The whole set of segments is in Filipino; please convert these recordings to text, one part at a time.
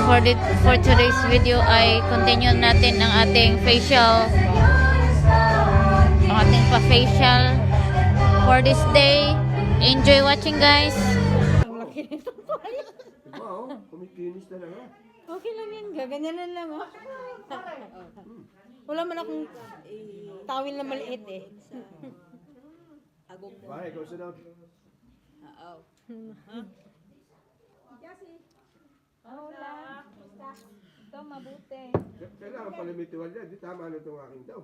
for today's video ay continue natin ang ating facial, ang ating pa-facial for this day. Enjoy watching, guys. Ang laki nito. Wow, kumikinis talaga. Okay lang yan. Gaganyanan lang, oh. Wala man akong tawil na maliit, eh. Bye, go sit down. Hola. Ito, mabuti. Kailangan pala may tuwalya. Di tama na itong aking daw.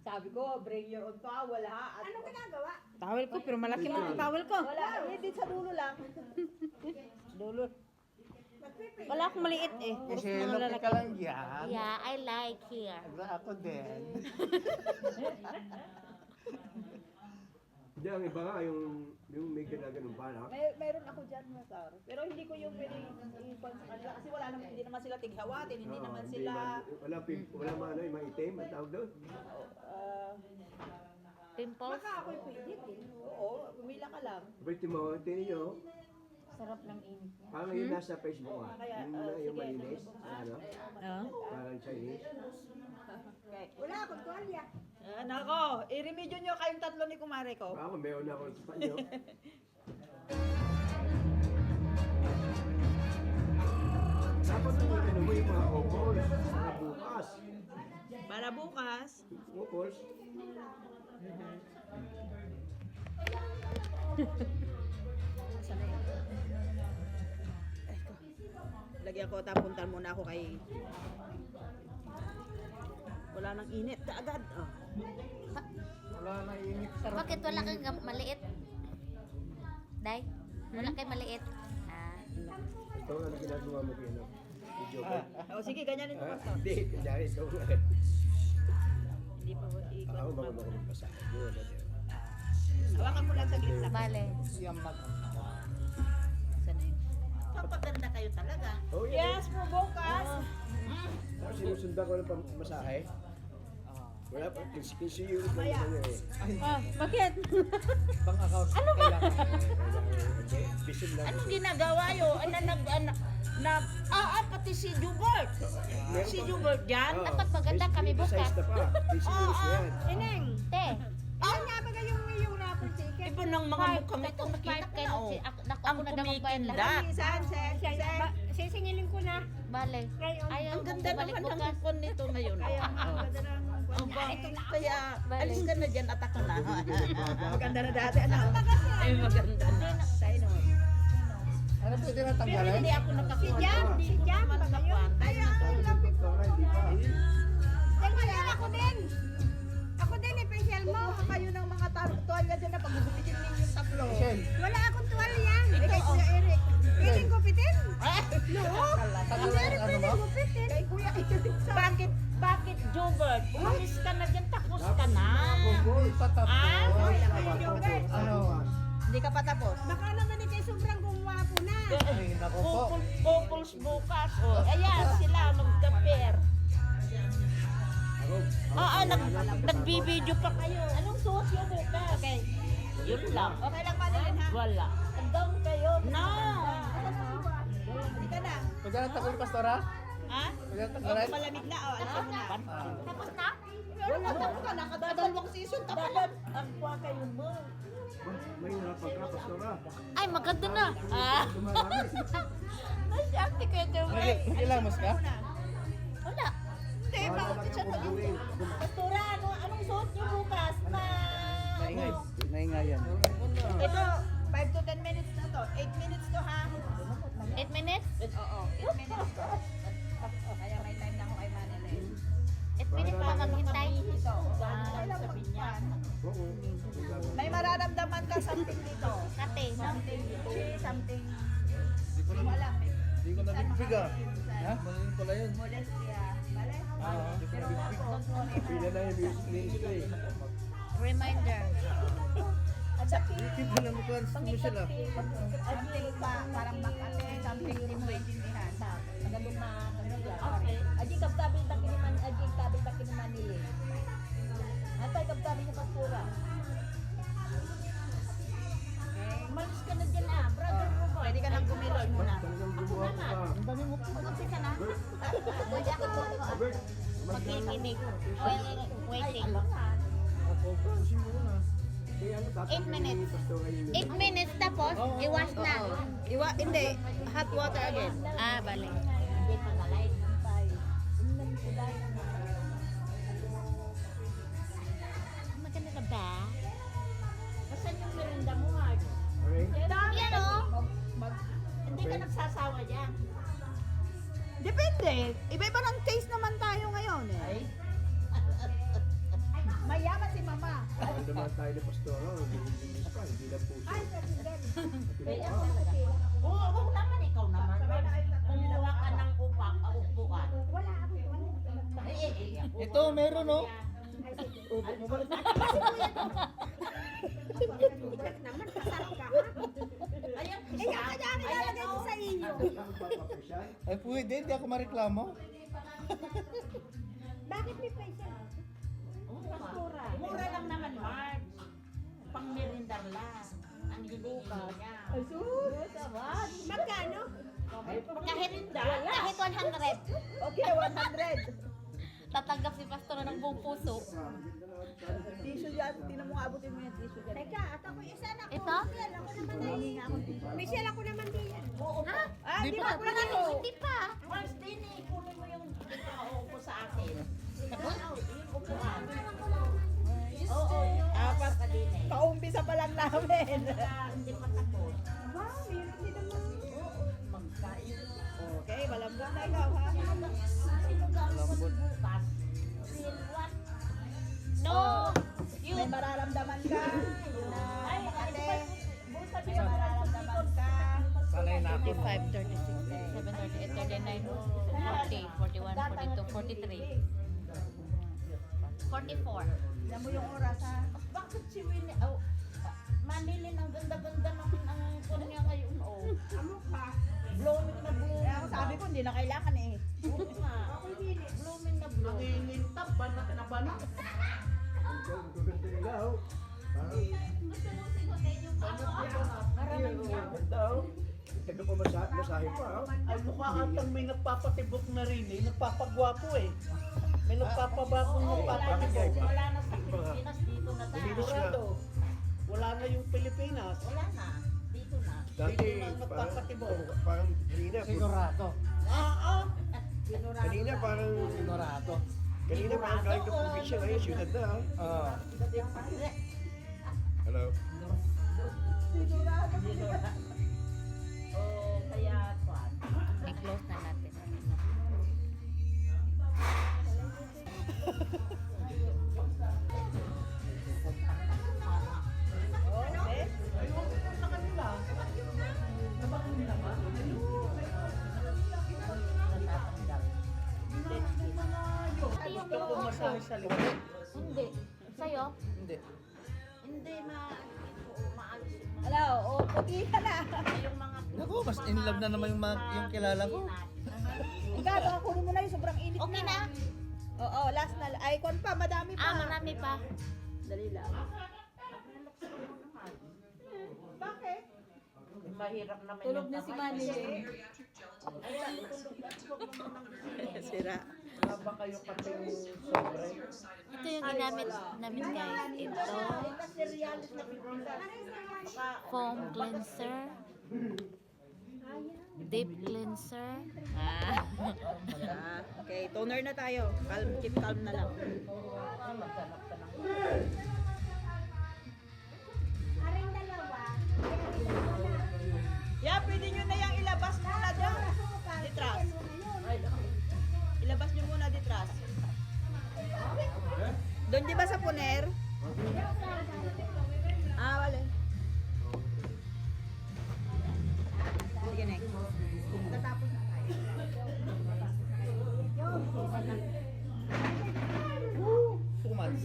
Sabi ko, bring your own towel, ha? Anong ginagawa? Tawil ko, pero malaki lang ang tawil ko. Wala, hindi sa dulo lang. Dulo. Wala akong maliit, eh. Kasi Gusto ko laki ka lang yan. Yeah, I like here. Ako din. Hindi, ang iba nga, yung may ginaganong bala. Meron ako dyan, Masar. Pero hindi ko yung pwede i-ipon sa kanila. Kasi wala naman, hindi naman sila tighawatin, hindi naman sila... Wala man, yung maitim, ang tawag doon. Pimples? Baka ako'y pwede din. Oo, pumila ka lang. Pwede mo, tingin nyo, Sarap ng init. parang yung nasa Facebook ah. Yung malinis, ano, Oh. parang Chinese. Wala akong tuwalya. Nako, i-remedyo nyo kayong tatlo ni kumare ko. Ako, meron na ako sa panyo. Dapat ano mo yung mga opals, mga bukas. Para bukas, Opals. lagyan ko, tapuntan muna ako kay... Wala nang init kaagad. Oh. Wala na init. Sarap. Bakit wala kang maliit? Day? Wala kang maliit? Ah. Ito ang ginagawa mo kino. Video ba? O sige, ganyanin mo basta. Hindi, kunyari ito. Hindi pa ikot. Ako ba ako magpasahe? Yun, ano. Hawakan mo lang sa gitna. Bale. Siyam na. Sana yun. Kapaganda kayo talaga. Oh, yeah. Yes, po bukas. Tapos sinusundan ko ng pamasahe. Wala pa, 15 euro ko Maya. lang eh. Ah, bakit? Pang account. Ano ba? Bisin lang. Anong ginagawa yo? Pati si Jubert. Si Jubert yan. Dapat maganda kami bukas. Size na pa. 15 euros na yan. Ineng. Te. Ano nga ba yung rapper ticket? Iba ng mga mukhang ito nakita ko na oh. Ako na daw magbayad kumikinda. lahat. Saan? Sisingilin ko na. Bale. Ayaw Ang mo ganda bumalik naman ng bukas. ipon nito ngayon. Ang ganda ng Ang bangit. Kaya alis ka na dyan at ako na. maganda na dati. Ano? Ay maganda na. Sa'yo no. Ano pwede na Pero tanggalin? hindi ako nakakuha. Si Jam ba kayo? Ay, Doktora, hindi pa. Yan kaya ako din. Ako din, special mo. Kayo ng mga tuwalya dyan na pag-gugupitin ninyo yung tatlo. Michelle. Wala akong tuwalya. Ikaw, Kuya Eric. Pwedeng gupitin? No. Tanggalin ang ano mo? Gupitin. Kay Kuya Eric sa... Bakit Jubert? Umalis ka na dyan, tapos ka na. Bukol pa tapos. Ano? Hindi ka pa tapos. Baka naman ikaw sobrang gumapo na. Ay, naku po. Couples bukas. Oh. Ayan, sila magka-pair. Nagbibideo pa kayo. Anong suot nyo bukas? Okay. Yun lang. Okay lang Madeline ha? Wala. Down kayo. No! Hindi ka na. Pwede na tanggalin, Pastora? Ha? Pwede na tanggalin? Malamig na. Oh, alam mo na. Tapos na? Wala ka. Nakadalawang season. Tapos Ang kwa kayo mo. May narapag ka, Pastora. Ay, maganda na. Ah. Nasyakti ko ito. Kilamos ka? Wala. Hindi, bakit siya Pagbuhin. Pastora, anong suot niyo bukas? Naingay. Naingay yan. Ito, 5 to 10 minutes na to. 8 minutes to ha. 8 minutes? Oo, 8 minutes to. Kaya may time na ako kay Manilyn. 8 minutes pa maghintay. Ito, sabi niya. Oo. May mararamdaman ka something dito. Kate. Something, something. Hindi ko na Wala, may Hindi ko nabigbiga. Ha? Maliin pala yun. molestia. Bale? Pero don't worry. Pila na yung music ministry. Reminder. At sa Hindi mo na mukhang mo sila. something pa, parang makate, something hindi mo intindihan. Nagalong na, Okay. Aji kabtabi ta kiniman, aji kabtabi ta kiniman nili. Atay kabtabi ni Pastura. Umalis ka na dyan ah. Brother mo ba? Pwede ka nang kumilos muna. Talagang gumawa ko pa. Ang dami mo pa. Magkikinig. Waiting. Pusin mo na. 8 minutes. 8 minutes tapos, iwas na. Hindi. Hot water again. Ah, balik. Maganda ka ba? Masan yung merinda mo, Mark? Okay? Yan o. Hindi ka nagsasawa dyan. Depende. Iba-iba ng taste naman tayo ngayon eh. Mayaman si mama. Ang naman tayo ni Pastor, naglilinis pa, hindi lang puso. Oo, huwag naman, ikaw naman. Kumuha ka ng upak, upuan. Wala ako. Ito, meron no? Upo mo ba? Naman, kasarap ka. Ayan, Eh, yung kanya nilalagay ko sa inyo. Ay pwede, hindi ako mareklamo. Bakit may facial? Mura lang naman, Mark. Pang merindar lang. Ang hinihingi niya. Magkano? Kahit 100. Okay, 100. Tatanggap si Pastor ng buong puso. Tissue yan. Tinan mo nga abutin mo yung tissue dyan. Teka, at ako isa na ako. Ito? Michelle, ako naman na Michelle, ako naman din. Ha? Ah, di ba? Hindi pa. Mars, din eh. Kunin mo yung upo sa akin. Yung upuan. Oo, yung Apat. sa din eh. Paumpisa pa lang namin. Hindi pa tapos. Wow, meron din naman. Magkain. Okay, malambot na ikaw ha. Malambot. Bukas. Silwat. No. You. May mararamdaman ka. Ay, Ate, busa may mararamdaman ka. Sanay na ako. 35, 36, 37, 38, 39, 40, 41, 42, 43. 44. Tignan mo yung oras ha. Bakit si Winnie? Oh, Manilin, ang ganda-ganda naman ang kanya ngayon. Oh. Amo ka. Blooming na blooming. Kaya ako sabi ko, hindi na kailangan eh. Oo nga. Blooming na blooming. Nangingintab, banak na banak. Ang gaganda nila, oh. Ganda, oh. Taga pa masahe pa, oh. Ay mukha atang may nagpapatibok na rin eh. Nagpapagwapo eh. May nagpapabagong nagpapatibok. Wala na sa Pilipinas, dito na tayo. Sigurado. Wala na yung Pilipinas. Wala na. Dito na. Dati, Dito na nagpapatibok. parang kanina, kanina parang, Sigurado. kanina parang galing ka probinsya, ngayon, syudad na, ah. Hello? Oh, kaya kwan. I-close na natin. Okay. Gusto ko masahe sa likod. Hindi. Sa'yo? Hindi. Hindi maalis yung mga, Hello, oh, puti ka na. yung mga Naku, mas in love na naman yung kilala ko. Ikaw, baka kunin mo na yung sobrang init Okay na? Oo, last na. Ay, kon pa, madami pa. Ah, marami pa. Dali lang. Bakit? mahirap naman Tulog yung na si kamay. Manny. Ayan, tulog na. Huwag mo nang gisingin. Sira. Wala ba kayo kating sobre? Ito yung ginamit namin guys. Ito. Cerealis na pipila. Baka Foam cleanser. Deep cleanser. Ah. Okay, toner na tayo. Calm, keep calm na lang. Aring dalawa. Yeah, pwede nyo na yung ilabas muna dyan. Ditras. Ilabas nyo muna ditras. Doon di ba sa puner? Ah, wala. Sige, next. Tatapos na tayo. 2 months.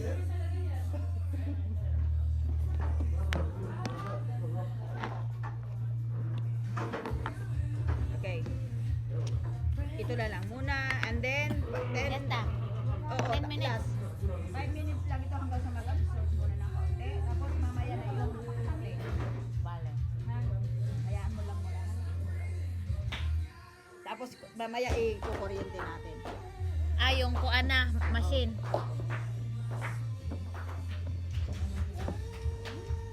Okay. Ito na lang muna. And then, 10. Ganda. Oo, 10 minutes. 5 minutes lang ito hanggang sa mag-absorb muna ng kaunti. Tapos mamaya na yung hati. Vale. Hayaan mo lang muna. Tapos Mamaya kukuryente natin. Yung kuan na, machine.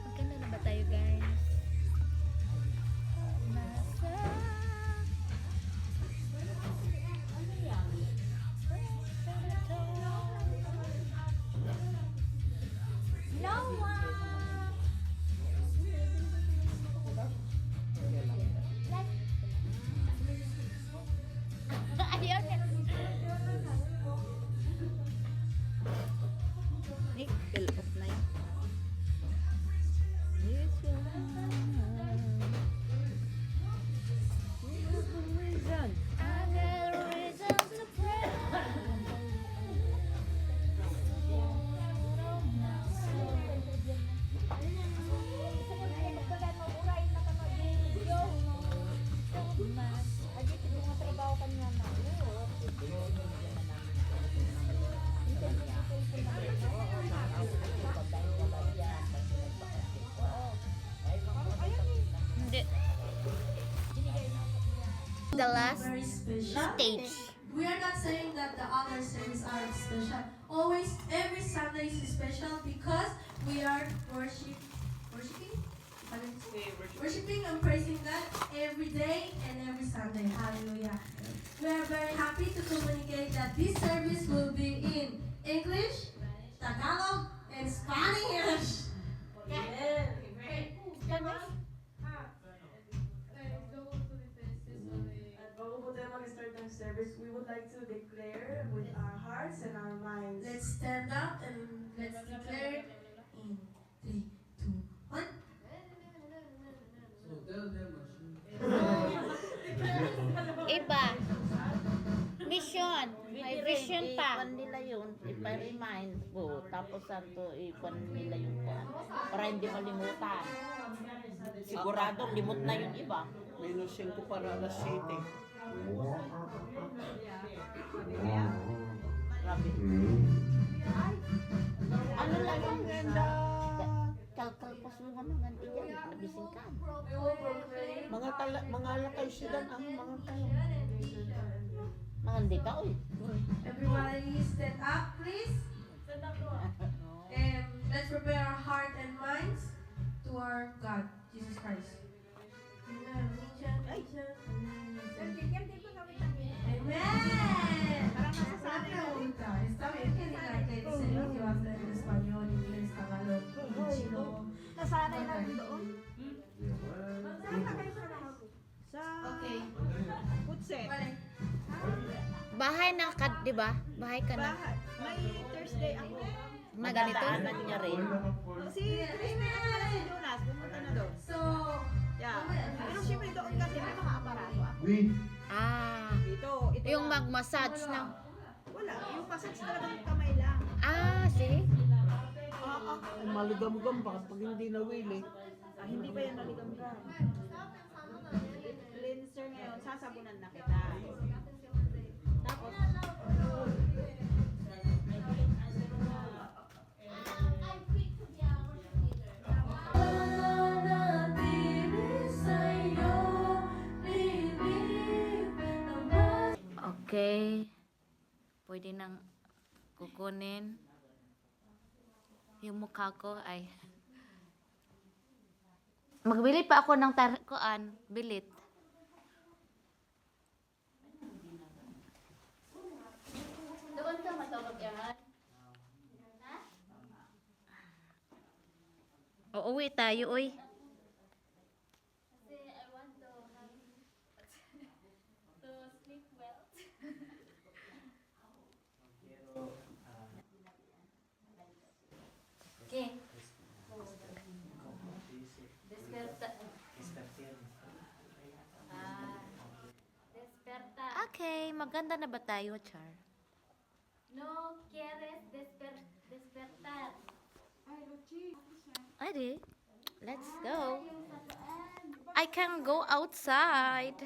Magkano na ba tayo, guys? Nasa... Ayaw na. Eh, fill up na yun. I got a reason to pray. Hindi. The last Very special. stage. We are not saying that the other services are special. Always, every Sunday is special because we are worshiping and praising God every day and every Sunday. Hallelujah. We are very happy to communicate that this service will be in English, Tagalog, and Spanish. Bago po tayo mag-start ng service, we would like to declare with our hearts and our minds. Let's stand up and let's declare in 3, 2, 1. Iba. Mission. May vision pa. Ipan nila yun, ipa-remind po. Tapos santo, ipan nila yung kuan. Para hindi malimutan. Sigurado, limot na yung iba. Minus 5 para alas 7. Grabe. Ano lang yan? Kalkalpas mo nga mga iyan. Nabising ka. Mga lakay sila ang mga tayo. Mga hindi ka, uy. Everybody stand up, please. And let's prepare our heart and minds to our God, Jesus Christ. Amen. Parang nasasabi Una pregunta, ¿está bien que diga que el servicio va a ser en español, inglés, tagalog, chino? Nasanay na rin doon. Saan na kayo sa mga Sa Okay. Putset. Vale. Bahay na ka, di ba? Bahay ka na. Bahay. May Thursday ako. Na ganito. Madadaanan niya rin. Si Chris na nakala si Jonas. Pumunta na doon. So, Yeah. Pero syempre doon kasi may mga aparato ako. Ah. Ito Yung lang. mag-massage na. Wala. Yung massage talaga ng kamay lang. Ah, see? Maligam-gam ba pag hindi nawili? Hindi pa yan naligam-gam. Cleanser ngayon, sasabunan na kita. Tapos, Okay. Pwede nang kukunin. Yung mukha ko ay... Magbili pa ako ng kuan, bilit. Doon ka matawag yan. Uuwi tayo, uy. Okay. Desperta. Desperta. Okay, maganda na ba tayo, Char? No quieres despertar. Adi, let's go. I can go outside.